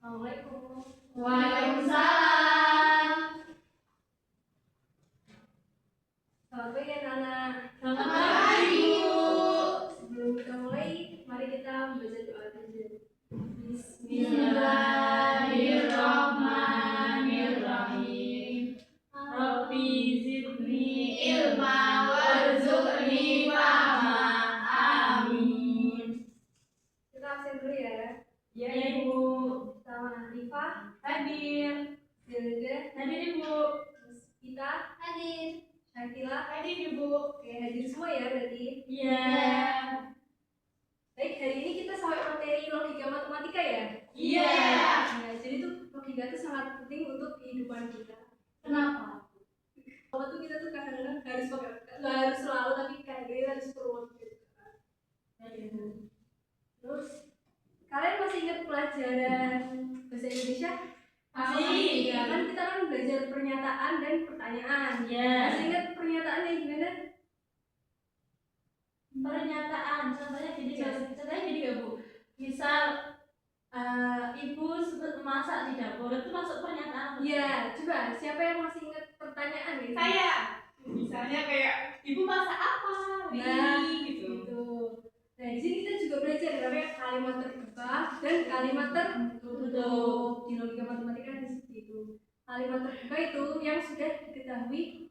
Assalamualaikum. Waalaikumsalam. Selamat pagi anak-anak. Selamat pagi, Bu. Sebelum kita mulai, mari kita membaca doa dulu. Bismillahirrahmanirrahim. Rabbi zidni ilma warzuqni fahma. Amin. Kita absen dulu ya. Ya, Ibu. Sama Rifah, Hadir. Zilda, Hadir, Ibu. kita Hadir. Syakila. Hadir, Ibu. Oke, hadir semua ya berarti. Iya. Baik, hari ini kita sampai materi logika matematika ya. Iya. Nah, jadi tuh logika itu sangat penting untuk kehidupan kita. Kenapa? Kalau tuh kita tuh kadang-kadang harus pakai, nggak harus selalu tapi kadang-kadang harus perlu gitu. Terus kalian masih ingat pelajaran bahasa Indonesia? Masih. Ya kan kita kan belajar pernyataan dan pertanyaan. Iya. Masih ingat pernyataannya gimana? Pernyataan contohnya gini ya Bu, misal ibu masak di dapur itu masuk pernyataan. Iya, coba siapa yang masih ingat pertanyaan gitu? Saya misalnya kayak ibu masak apa gitu. Nah di sini kita juga belajar namanya kalimat terbuka dan kalimat tertutup. Di logika matematika di seperti itu. Kalimat terbuka itu yang sudah diketahui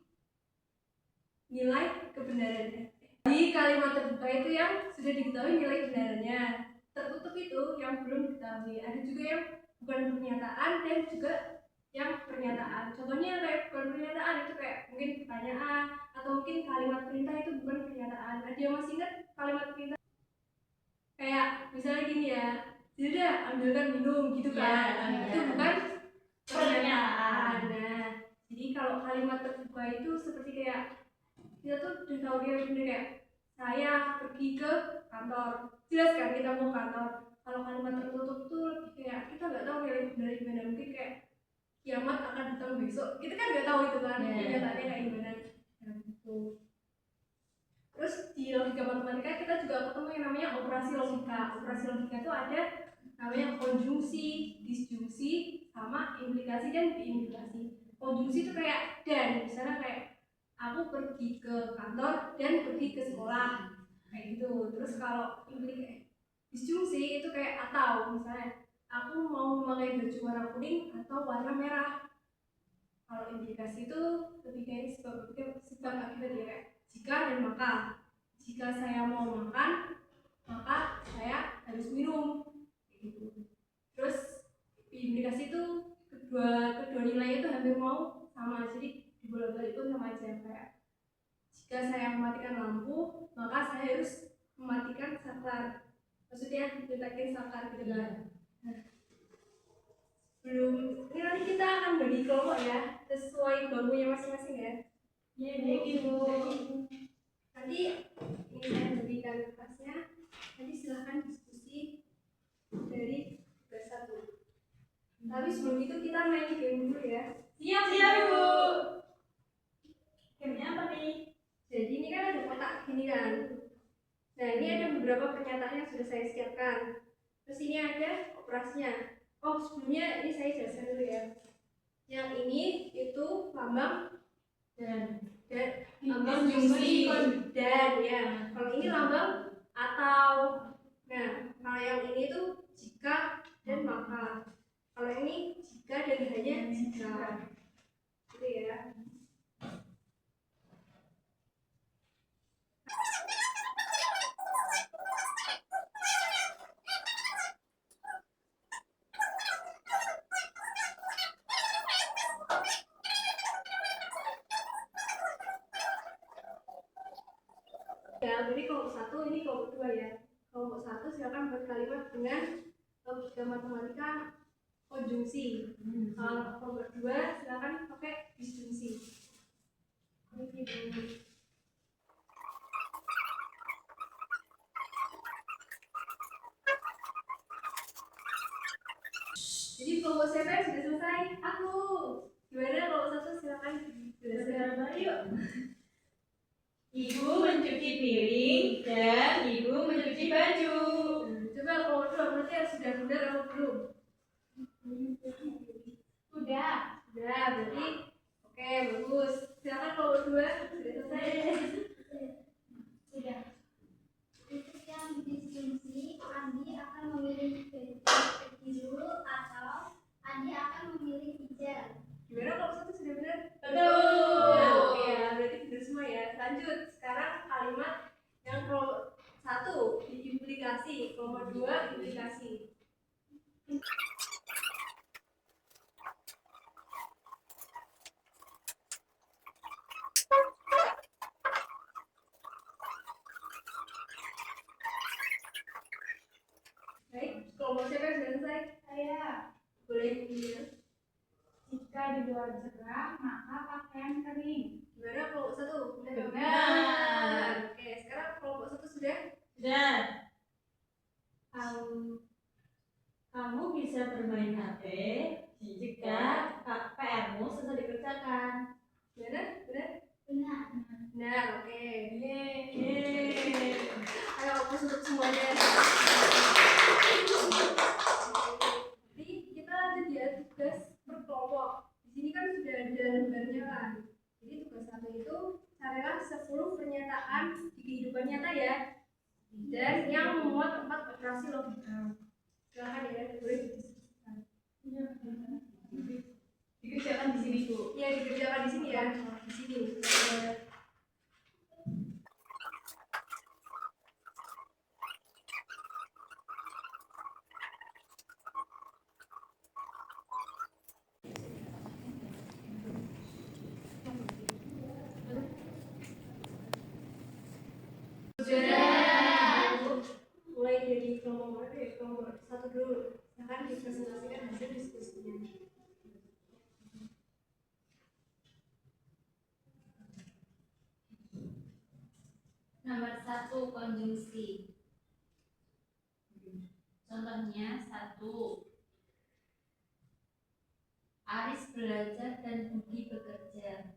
nilai kebenarannya. Di kalimat terbuka itu yang sudah diketahui nilai kebenarannya. Tertutup itu yang belum diketahui. Ada juga yang bukan pernyataan dan juga yang pernyataan. Contohnya kayak bukan pernyataan itu kayak mungkin pertanyaan atau mungkin kalimat perintah itu bukan pernyataan. Ada yang masih ingat kalimat perintah? Kayak misalnya gini ya, sudah ambilkan minum gitu kan. Ya, itu bukan pernyataan. Nah, jadi kalau kalimat terbuka itu seperti kayak kita tuh udah tahu dia bener kayak saya pergi ke kantor, jelas kan kita mau kantor. Kalau kalimat tertutup tuh lebih kayak kita nggak tahu nilai benar gimana, mungkin kayak kiamat akan datang besok, kita kan nggak tahu itu kan kenyataannya kayak gimana. Nah, gitu. Terus di logika matematika kita juga ketemu yang namanya operasi logika. Operasi logika itu ada namanya konjungsi, disjungsi, sama implikasi dan diimplikasi. Konjungsi itu kayak dan, misalnya kayak aku pergi ke kantor dan pergi ke sekolah kayak gitu. Terus kalau disjungsi itu kayak atau, misalnya aku mau memakai baju warna kuning atau warna merah. Kalau implikasi itu lebih kayak sebab akibat ya, kayak jika dan maka. Jika saya mau makan, maka saya harus minum gitu. Terus implikasi itu kedua nilai itu hampir mau sama, jadi dibolak-balik pun sama aja. Kayak jika saya mematikan lampu, maka saya harus mematikan saklar. Maksudnya dimatikan saklar gitu kan. Belum, ini nanti kita akan bagi kelompok ya, sesuai bangkunya masing-masing ya. Iya, Ibu. Nanti ini saya berikan kertasnya. Nanti silahkan diskusi dari kelas 1. Tapi sebelum itu kita main game dulu ya. Siap, Ibu. Gamenya apa nih? Jadi ini kan ada kotak gini kan. Nah ini ada beberapa pernyataan yang sudah saya siapkan. Terus ini ada operasinya. Oh sebelumnya ini saya jelaskan dulu ya. Yang ini itu lambang dan konjungsi dan ya. Kalau ini lambang atau. Nah kalau yang ini tuh jika dan maka. Kalau ini jika dan hanya jika. Gitu ya. Ya, jadi kelompok 1 ini kelompok 2 ya. Kelompok 1 silakan buat kalimat dengan logika matematika konjungsi. Kalau kelompok 2 silakan pakai disjungsi. Jadi kelompok siapa yang sudah selesai? Aku. Gimana kelompok 1 silakan jelaskan. Yuk. Ibu mencuci piring dan ibu mencuci baju. Coba kelompok 2 berarti sudah benar atau belum? Sudah. Udah, berarti oke, bagus. Silakan kelompok 2 sudah selesai. Sudah. Untuk yang disjungsi, Andi akan memilih biru atau Andi akan memilih hijau. Gimana kalau satu sudah benar? Betul. Oke ya, berarti benar semua ya. Lanjut, sekarang kalimat yang kelompok 1 implikasi, kelompok 2 implikasi. Baik, kelompok siapa yang sudah selesai? Saya. Boleh dibilang. Jika di luar cerah, maka pakaian kering. Gimana kelompok 1? Benar. Oke, sekarang kelompok 1 sudah? Sudah. Kamu bisa bermain HP jika PR-mu selesai dikerjakan. Gimana? Benar? Benar. Benar, oke. Yeay. Ayo fokus untuk semuanya. Jadi kita lanjut ya, tugas per kelompok. Di sini kan sudah ada lembarnya kan. Jadi tugas 1 itu carilah 10 pernyataan di kehidupan nyata ya, dan yang memuat 4 operasi logika. Silakan ya, boleh didiskusikan. Dikerjakan di sini, Bu. Ya, dikerjakan di sini ya. Di sini. Mulai dari kelompok mana ya? Kelompok 1 dulu. Silakan dipresentasikan hasil diskusinya. Nomor 1, konjungsi. Contohnya 1. Aris belajar dan Budi bekerja.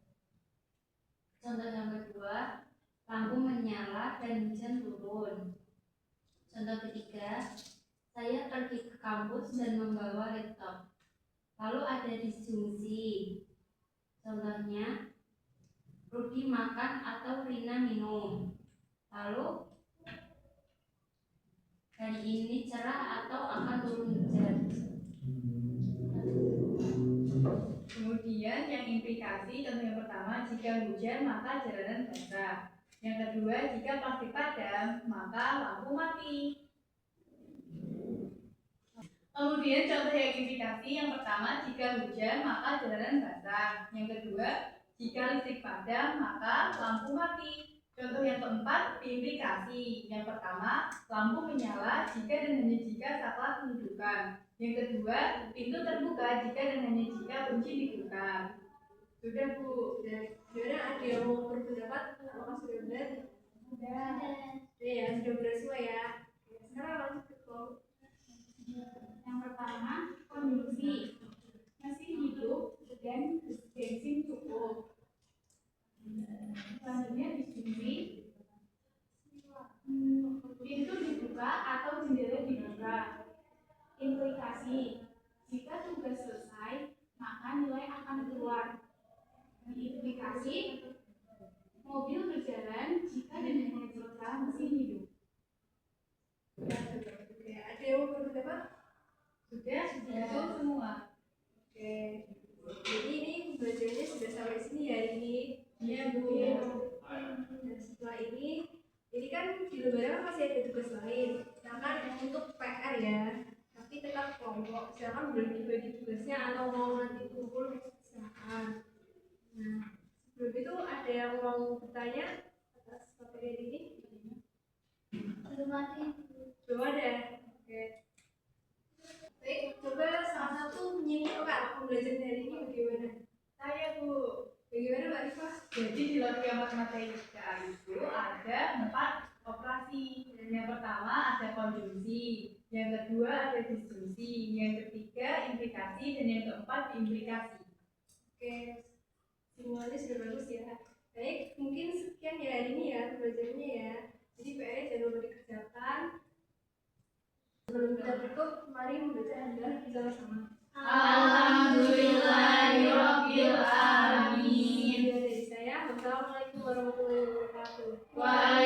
Contoh yang kedua, lampu menyala dan hujan turun. Contoh ketiga, saya pergi ke kampus dan membawa laptop. Lalu ada disjungsi. Contohnya, Rudi makan atau Rina minum. Lalu, hari ini cerah atau akan turun hujan. Kemudian yang implikasi, contoh yang pertama, jika hujan maka jalanan basah. Yang kedua, jika plastik padam maka lampu mati. Kemudian contoh yang implikasi, yang pertama, jika hujan maka jalanan basah. Yang kedua, jika listrik padam maka lampu mati. Contoh yang keempat, implikasi. Yang pertama, lampu menyala jika dan hanya jika saklar dihidupkan. Yang kedua, pintu terbuka jika dan hanya jika kunci dibuka. Sudah, Bu. Dan gimana, ada yang mau berpendapat? Apakah sudah benar? Sudah. Ya, sudah benar semua ya. Oke, sekarang lanjut ke kelompok. Yang pertama, konjungsi. Mesin hidup dan bensin cukup. Selanjutnya disjungsi. Pintu dibuka atau jendela dibuka. Implikasi. Jika tugas selesai, maka nilai akan keluar. Implikasi. Mobil berjalan jika dan hanya jika mesin hidup. Oke, ada yang mau berpendapat? Sudah, itu semua. Oke, jadi ini pembelajarannya sudah sampai sini ya ini. Iya, Bu. Dan setelah ini kan di lembaran masih ada tugas lain. Silakan untuk PR ya, tapi tetap kelompok. Silakan boleh dibagi tugasnya atau mau nanti kumpul silakan. Nah, sebelum itu ada yang mau bertanya atas materi ini? Belum ada. Belum ada. Oke. Baik, coba salah satu menyimpulkan pembelajaran hari ini bagaimana? Saya, Bu. Bagaimana Mbak Rifa? Jadi di latihan matematika itu ada 4 operasi. Yang pertama ada konjungsi, yang kedua ada disjungsi, yang ketiga implikasi, dan yang keempat implikasi. Oke, semuanya sudah bagus ya. Baik, mungkin sekian ya hari ini ya pembelajarannya ya. Jadi PR-nya jangan lupa dikerjakan. Sebelum kita tutup, mari membaca adalah bersama-sama. Alhamdulillahirobbilalamin. Dari saya, wassalamualaikum warahmatullahi wabarakatuh. Waalaikumsalam.